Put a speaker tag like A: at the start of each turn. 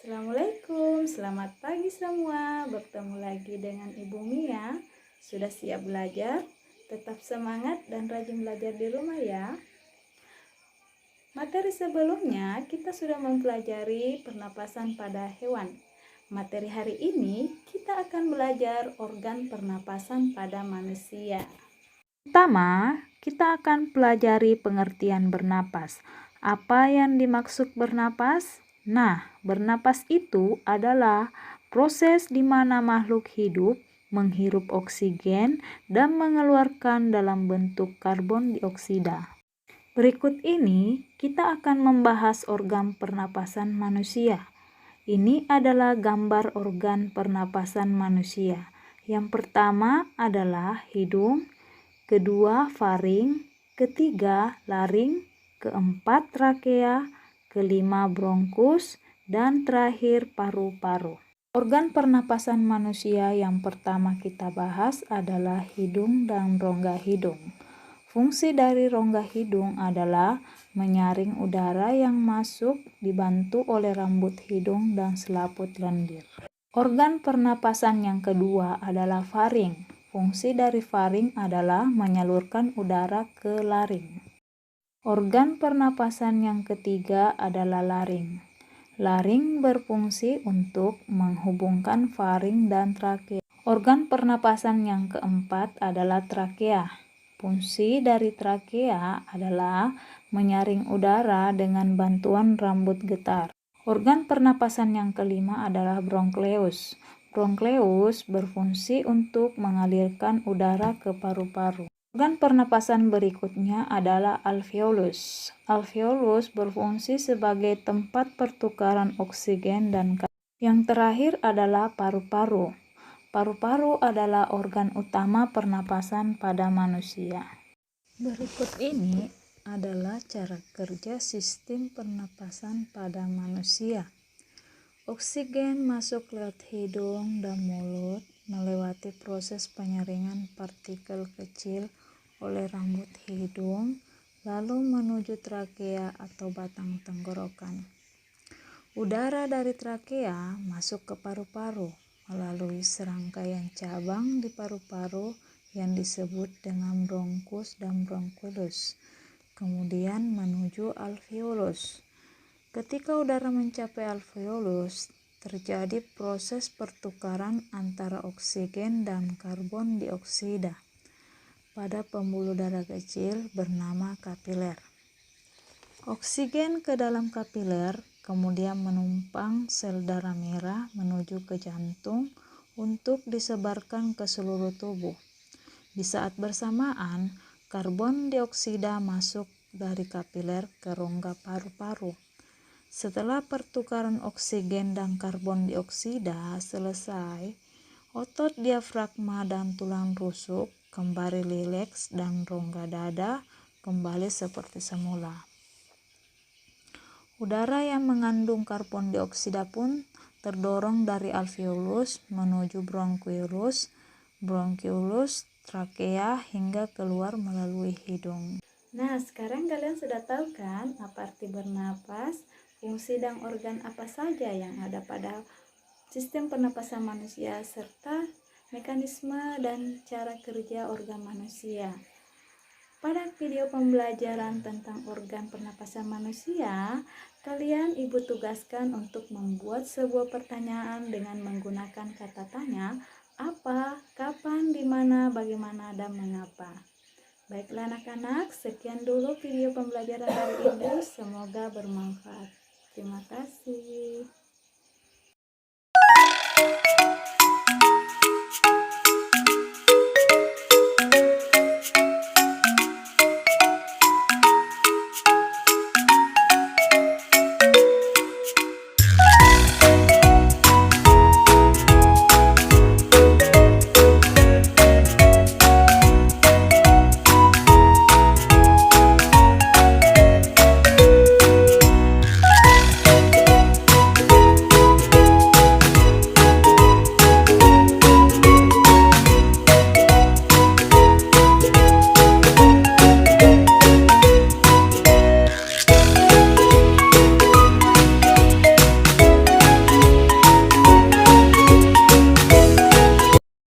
A: Assalamualaikum, selamat pagi semua. Bertemu lagi dengan Ibu Mia. Sudah siap belajar? Tetap semangat dan rajin belajar di rumah ya. Materi sebelumnya kita sudah mempelajari pernapasan pada hewan. Materi hari ini kita akan belajar organ pernapasan pada manusia. Pertama, kita akan pelajari pengertian bernapas. Apa yang dimaksud bernapas? Nah, bernapas itu adalah proses di mana makhluk hidup menghirup oksigen dan mengeluarkan dalam bentuk karbon dioksida. Berikut ini kita akan membahas organ pernapasan manusia. Ini adalah gambar organ pernapasan manusia. Yang pertama adalah hidung, kedua faring, ketiga laring, keempat trakea, kelima bronkus, dan terakhir paru-paru. Organ pernapasan manusia yang pertama kita bahas adalah hidung dan rongga hidung. Fungsi dari rongga hidung adalah menyaring udara yang masuk dibantu oleh rambut hidung dan selaput lendir. Organ pernapasan yang kedua adalah faring. Fungsi dari faring adalah menyalurkan udara ke laring. Organ pernapasan yang ketiga adalah laring. Laring berfungsi untuk menghubungkan faring dan trakea. Organ pernapasan yang keempat adalah trakea. Fungsi dari trakea adalah menyaring udara dengan bantuan rambut getar. Organ pernapasan yang kelima adalah bronkleus. Bronkleus berfungsi untuk mengalirkan udara ke paru-paru. Organ pernapasan berikutnya adalah alveolus. Alveolus berfungsi sebagai tempat pertukaran oksigen dan karbon. Yang terakhir adalah paru-paru. Paru-paru adalah organ utama pernapasan pada manusia. Berikut ini adalah cara kerja sistem pernapasan pada manusia. Oksigen masuk lewat hidung dan mulut melewati proses penyaringan partikel kecil oleh rambut hidung, lalu menuju trakea atau batang tenggorokan. Udara dari trakea masuk ke paru-paru melalui serangkaian cabang di paru-paru yang disebut dengan bronkus dan bronkulus, kemudian menuju alveolus. Ketika udara mencapai alveolus, terjadi proses pertukaran antara oksigen dan karbon dioksida pada pembuluh darah kecil bernama kapiler. Oksigen ke dalam kapiler kemudian menumpang sel darah merah menuju ke jantung untuk disebarkan ke seluruh tubuh. Di saat bersamaan, karbon dioksida masuk dari kapiler ke rongga paru-paru. Setelah pertukaran oksigen dan karbon dioksida selesai, otot diafragma dan tulang rusuk kembali rileks dan rongga dada kembali seperti semula. Udara yang mengandung karbon dioksida pun terdorong dari alveolus menuju bronkulus, bronkiolus, trakea hingga keluar melalui hidung. Nah, sekarang kalian sudah tahu kan apa arti bernapas, fungsi dan organ apa saja yang ada pada sistem pernapasan manusia, serta mekanisme dan cara kerja organ manusia. Pada video pembelajaran tentang organ pernapasan manusia, kalian ibu tugaskan untuk membuat sebuah pertanyaan dengan menggunakan kata tanya, apa, kapan, di mana, bagaimana, dan mengapa. Baiklah anak-anak, sekian dulu video pembelajaran dari Ibu, semoga bermanfaat.